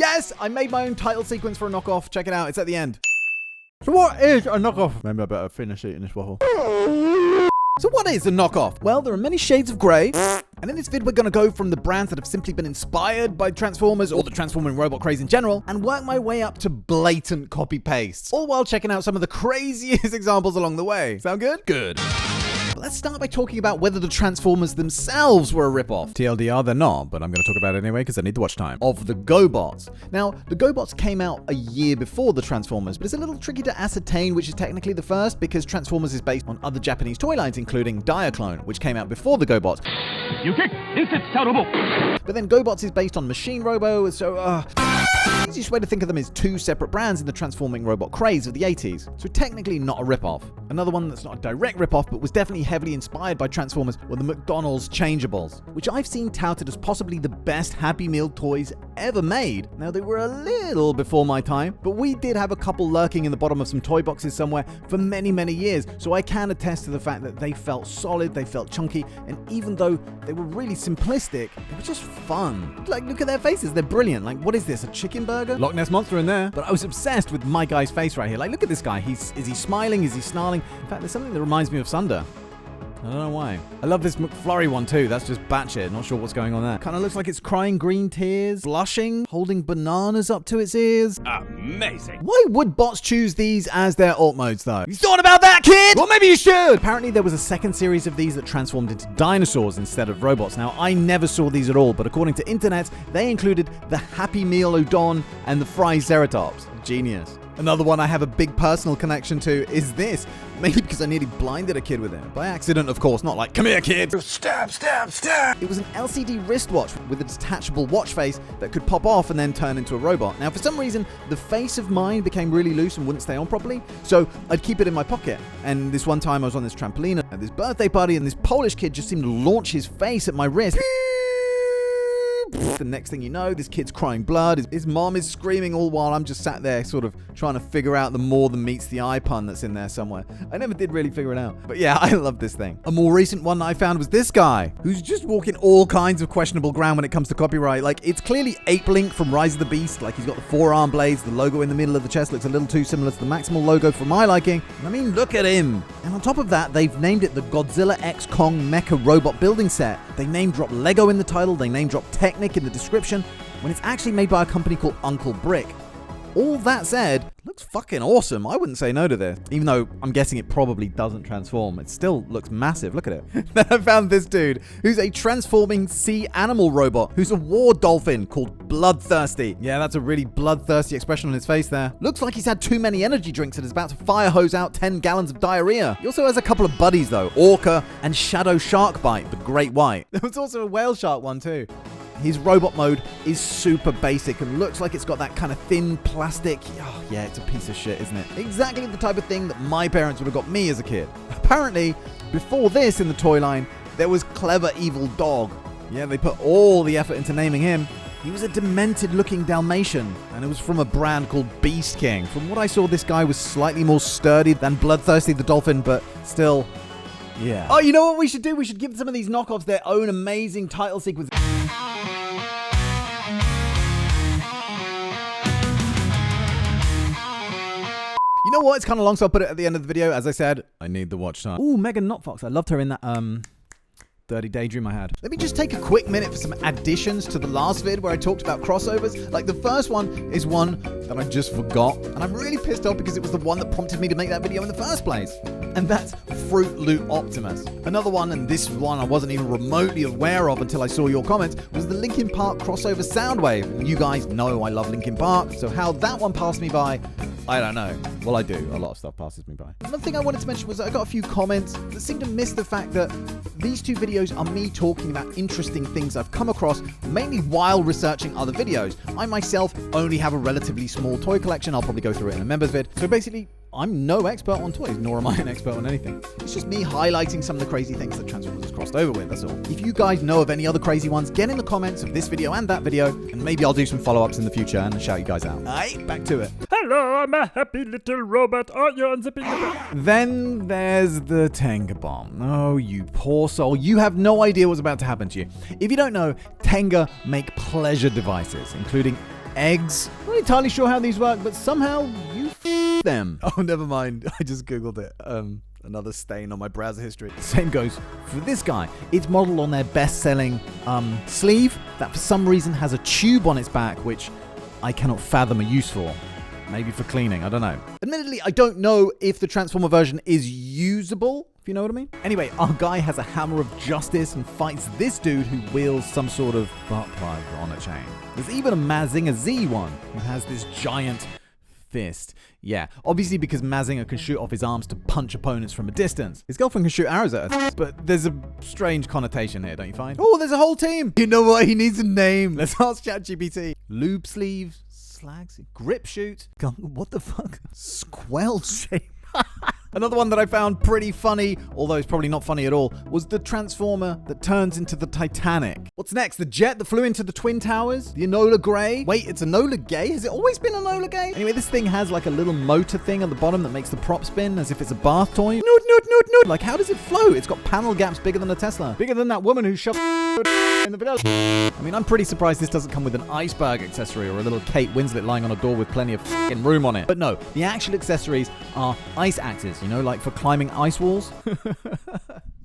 Yes, I made my own title sequence for a knockoff. Check it out. It's at the end. So what is a knockoff? Maybe I better finish eating this waffle. So what is a knockoff? Well, there are many shades of grey, and in this vid we're going to go from the brands that have simply been inspired by Transformers or the transforming robot craze in general, and work my way up to blatant copy-pastes, all while checking out some of the craziest examples along the way. Sound good? Good. Let's start by talking about whether the Transformers themselves were a rip-off. TLDR, they're not, but I'm going to talk about it anyway because I need the watch time. Of the GoBots. Now, the GoBots came out a year before the Transformers, but it's a little tricky to ascertain which is technically the first because Transformers is based on other Japanese toy lines, including Diaclone, which came out before the GoBots. You kick, but then GoBots is based on Machine Robo, so the easiest way to think of them is two separate brands in the transforming robot craze of the 80s, so technically not a rip-off. Another one that's not a direct rip-off, but was definitely heavily inspired by Transformers were the McDonald's Changeables, which I've seen touted as possibly the best Happy Meal toys ever made. Now, they were a little before my time, but we did have a couple lurking in the bottom of some toy boxes somewhere for many, many years, so I can attest to the fact that they felt solid, they felt chunky, and even though they were really simplistic, they were just fun. Like, look at their faces, they're brilliant. Like, what is this, a chicken burger? Loch Ness Monster in there. But I was obsessed with my guy's face right here. Like, look at this guy. Is he smiling? Is he snarling? In fact, there's something that reminds me of Sunder. I don't know why. I love this McFlurry one too. That's just batshit. Not sure what's going on there. Kind of looks like it's crying green tears, blushing, holding bananas up to its ears. Amazing. Why would bots choose these as their alt modes though? You thought about that, kid? Well, maybe you should. Apparently there was a second series of these that transformed into dinosaurs instead of robots. Now, I never saw these at all, but according to internet, they included the Happy Meal Odon and the Fryceratops. Genius. Another one I have a big personal connection to is this. Mainly because I nearly blinded a kid with it. By accident, of course, not like, come here, kid. Stab, stab, stab. It was an LCD wristwatch with a detachable watch face that could pop off and then turn into a robot. Now, for some reason, the face of mine became really loose and wouldn't stay on properly, so I'd keep it in my pocket. And this one time I was on this trampoline at this birthday party, and this Polish kid just seemed to launch his face at my wrist. The next thing you know, this kid's crying blood. His mom is screaming all while I'm just sat there sort of trying to figure out the more than meets the eye pun that's in there somewhere. I never did really figure it out. But yeah, I love this thing. A more recent one that I found was this guy, who's just walking all kinds of questionable ground when it comes to copyright. Like, it's clearly Ape Link from Rise of the Beast. Like, he's got the forearm blades, the logo in the middle of the chest looks a little too similar to the Maximal logo for my liking. I mean, look at him. And on top of that, they've named it the Godzilla X Kong Mecha Robot Building Set. They name-drop Lego in the title, they name-drop Technic in the description, when it's actually made by a company called Uncle Brick. All that said, looks fucking awesome. I wouldn't say no to this. Even though I'm guessing it probably doesn't transform. It still looks massive. Look at it. Then I found this dude who's a transforming sea animal robot who's a war dolphin called Bloodthirsty. Yeah, that's a really bloodthirsty expression on his face there. Looks like he's had too many energy drinks and is about to fire hose out 10 gallons of diarrhea. He also has a couple of buddies though, Orca and Shadow Sharkbite, the great white. There was also a whale shark one too. His robot mode is super basic and looks like it's got that kind of thin plastic. Oh, yeah, it's a piece of shit, isn't it? Exactly the type of thing that my parents would have got me as a kid. Apparently, before this in the toy line, there was Clever Evil Dog. Yeah, they put all the effort into naming him. He was a demented-looking Dalmatian, and it was from a brand called Beast King. From what I saw, this guy was slightly more sturdy than Bloodthirsty the dolphin, but still, yeah. Oh, you know what we should do? We should give some of these knockoffs their own amazing title sequence. You know what? It's kind of long, so I'll put it at the end of the video. As I said, I need the watch time. Ooh, Megan Knotfox. I loved her in that Dirty Daydream I had. Let me just take a quick minute for some additions to the last vid where I talked about crossovers. Like, the first one is one that I just forgot, and I'm really pissed off because it was the one that prompted me to make that video in the first place. And that's Fruit Loop Optimus. Another one, and this one I wasn't even remotely aware of until I saw your comments, was the Linkin Park crossover Soundwave. You guys know I love Linkin Park, so how that one passed me by, I don't know. Well, I do. A lot of stuff passes me by. Another thing I wanted to mention was I got a few comments that seem to miss the fact that these two videos are me talking about interesting things I've come across, mainly while researching other videos. I myself only have a relatively small toy collection. I'll probably go through it in a members vid. So basically, I'm no expert on toys, nor am I an expert on anything. It's just me highlighting some of the crazy things that Transformers has crossed over with, that's all. If you guys know of any other crazy ones, get in the comments of this video and that video, and maybe I'll do some follow-ups in the future and shout you guys out. Alright, back to it. Hello, I'm a happy little robot. Aren't you unzipping the bag? Then there's the Tenga Bomb. Oh, you poor soul. You have no idea what's about to happen to you. If you don't know, Tenga make pleasure devices, including eggs. I'm not entirely sure how these work, but somehow you them. Oh, never mind. I just Googled it. Another stain on my browser history. Same goes for this guy. It's modeled on their best-selling sleeve that for some reason has a tube on its back, which I cannot fathom a use for. Maybe for cleaning, I don't know. Admittedly, I don't know if the Transformer version is usable, if you know what I mean. Anyway, our guy has a hammer of justice and fights this dude who wields some sort of butt plug on a chain. There's even a Mazinger Z one who has this giant fist. Yeah, obviously because Mazinger can shoot off his arms to punch opponents from a distance. His girlfriend can shoot arrows at us, but there's a strange connotation here, don't you find? Oh, there's a whole team! You know what? He needs a name. Let's ask ChatGPT. Lube sleeve, slags, grip shoot. What the fuck? Squell shape. Another one that I found pretty funny, although it's probably not funny at all, was the Transformer that turns into the Titanic. What's next? The jet that flew into the Twin Towers? The Enola Gray? Wait, it's Enola Gay? Has it always been Enola Gay? Anyway, this thing has like a little motor thing at the bottom that makes the prop spin as if it's a bath toy. Noot. Like, how does it float? It's got panel gaps bigger than a Tesla. Bigger than that woman who shoved in the video. I mean, I'm pretty surprised this doesn't come with an iceberg accessory or a little Kate Winslet lying on a door with plenty of f***ing room on it. But no, the actual accessories are ice axes, you know, like for climbing ice walls.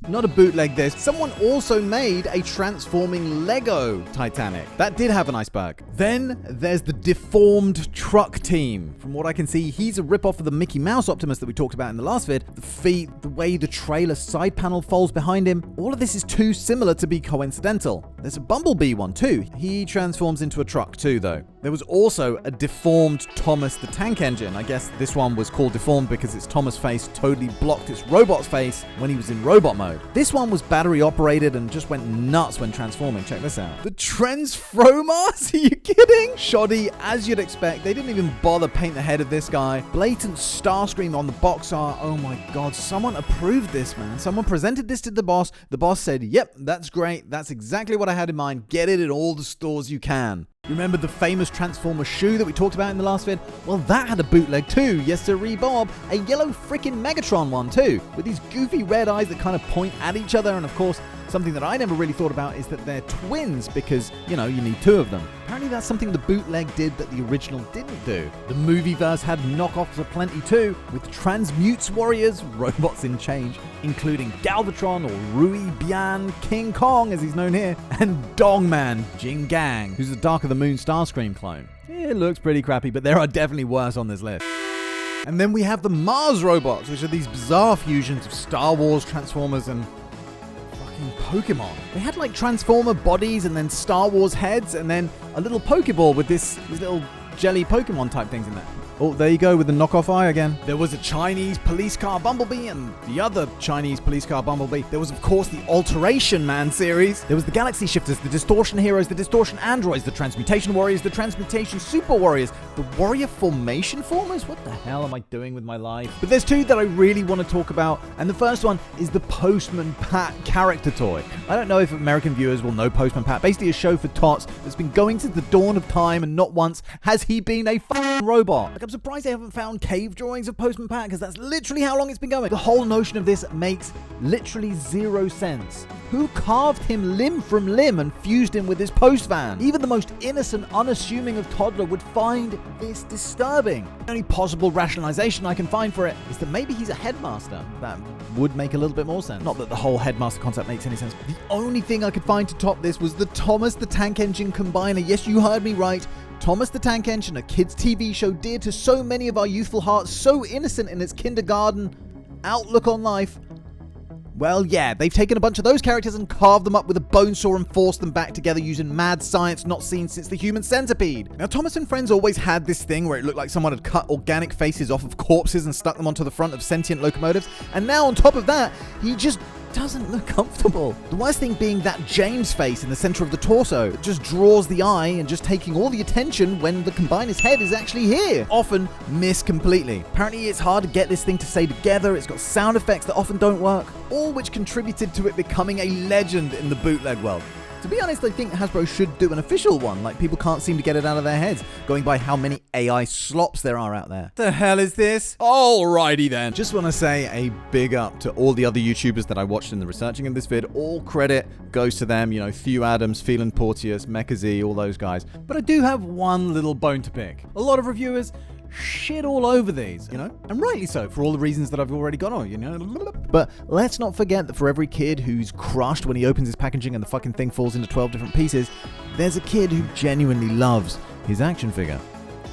Not a bootleg this. Someone also made a transforming Lego Titanic. That did have an iceberg. Then there's the deformed truck team. From what I can see, he's a ripoff of the Mickey Mouse Optimus that we talked about in the last vid. The feet, the way the trailer side panel folds behind him. All of this is too similar to be coincidental. There's a Bumblebee one too. He transforms into a truck too though. There was also a deformed Thomas the Tank Engine. I guess this one was called deformed because its Thomas face totally blocked its robot's face when he was in robot mode. This one was battery operated and just went nuts when transforming. Check this out. The Transformers? Are you kidding? Shoddy, as you'd expect. They didn't even bother paint the head of this guy. Blatant Starscream on the box art. Oh my god, someone approved this, man. Someone presented this to the boss. The boss said, yep, that's great. That's exactly what I had in mind. Get it in all the stores you can. Remember the famous Transformer shoe that we talked about in the last vid? Well, that had a bootleg too. Yes, sirree, Bob. A yellow freaking Megatron one too, with these goofy red eyes that kind of point at each other. And of course, something that I never really thought about is that they're twins because, you know, you need two of them. Apparently that's something the bootleg did that the original didn't do. The movieverse had knockoffs aplenty too, with Transmutes warriors, robots in change, including Galvatron or Rui Bian King Kong, as he's known here, and Dongman Jing Gang, who's the Dark of the Moon Starscream clone. It looks pretty crappy, but there are definitely worse on this list. And then we have the Mars robots, which are these bizarre fusions of Star Wars, Transformers, and Pokemon. They had like Transformer bodies and then Star Wars heads and then a little Pokeball with these little jelly Pokemon type things in there. Oh, there you go with the knockoff eye again. There was a Chinese police car Bumblebee and the other Chinese police car Bumblebee. There was, of course, the Alteration Man series. There was the Galaxy Shifters, the Distortion Heroes, the Distortion Androids, the Transmutation Warriors, the Transmutation Super Warriors, the Warrior Formation Formers? What the hell am I doing with my life? But there's two that I really want to talk about, and the first one is the Postman Pat character toy. I don't know if American viewers will know Postman Pat, basically a show for tots that's been going since the dawn of time, and not once has he been a f***ing robot. Like, I'm surprised they haven't found cave drawings of Postman Pat, because that's literally how long it's been going. The whole notion of this makes literally zero sense. Who carved him limb from limb and fused him with his post van? Even the most innocent, unassuming of toddler would find this disturbing. The only possible rationalization I can find for it is that maybe he's a headmaster. That would make a little bit more sense. Not that the whole headmaster concept makes any sense. The only thing I could find to top this was the Thomas the Tank Engine Combiner. Yes, you heard me right. Thomas the Tank Engine, a kids' TV show dear to so many of our youthful hearts, so innocent in its kindergarten outlook on life. Well, yeah, they've taken a bunch of those characters and carved them up with a bone saw and forced them back together using mad science not seen since the Human Centipede. Now, Thomas and Friends always had this thing where it looked like someone had cut organic faces off of corpses and stuck them onto the front of sentient locomotives, and now on top of that, he just doesn't look comfortable. The worst thing being that James face in the center of the torso. It just draws the eye and just taking all the attention when the combiner's head is actually here. Often miss completely. Apparently it's hard to get this thing to stay together. It's got sound effects that often don't work. All which contributed to it becoming a legend in the bootleg world. To be honest, I think Hasbro should do an official one, like people can't seem to get it out of their heads, going by how many AI slops there are out there. The hell is this? Alrighty then. Just want to say a big up to all the other YouTubers that I watched in the researching of this vid. All credit goes to them, you know, Thew Adams, Phelan Porteous, Mecha all those guys. But I do have one little bone to pick. A lot of reviewers shit all over these, you know, and rightly so, for all the reasons that I've already gone on, you know. But let's not forget that for every kid who's crushed when he opens his packaging and the fucking thing falls into 12 different pieces, there's a kid who genuinely loves his action figure.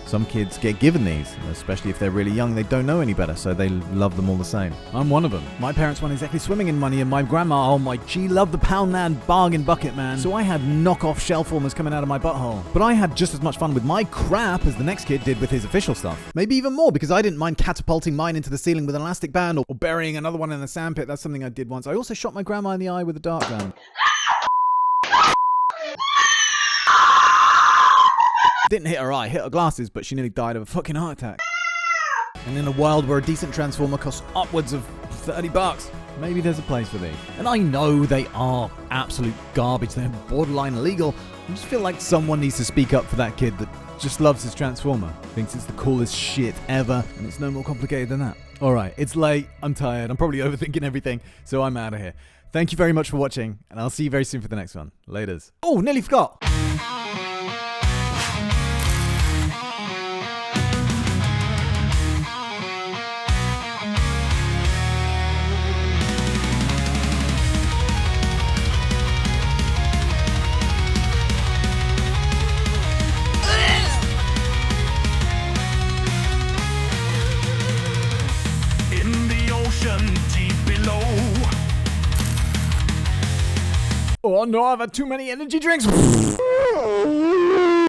Some kids get given these, especially if they're really young, they don't know any better, so they love them all the same. I'm one of them. My parents weren't exactly swimming in money, and my grandma, oh my G, loved the Poundland bargain bucket, man. So I had knockoff shell formers coming out of my butthole. But I had just as much fun with my crap as the next kid did with his official stuff. Maybe even more, because I didn't mind catapulting mine into the ceiling with an elastic band, or burying another one in the sandpit. That's something I did once. I also shot my grandma in the eye with a dart gun. Didn't hit her eye, hit her glasses, but she nearly died of a fucking heart attack. And in a world where a decent transformer costs upwards of $30, maybe there's a place for these. And I know they are absolute garbage, they're borderline illegal. I just feel like someone needs to speak up for that kid that just loves his transformer, thinks it's the coolest shit ever, and it's no more complicated than that. Alright, it's late, I'm tired, I'm probably overthinking everything, so I'm out of here. Thank you very much for watching, and I'll see you very soon for the next one. Laters. Oh, nearly forgot! Deep below. Oh no, I've had too many energy drinks.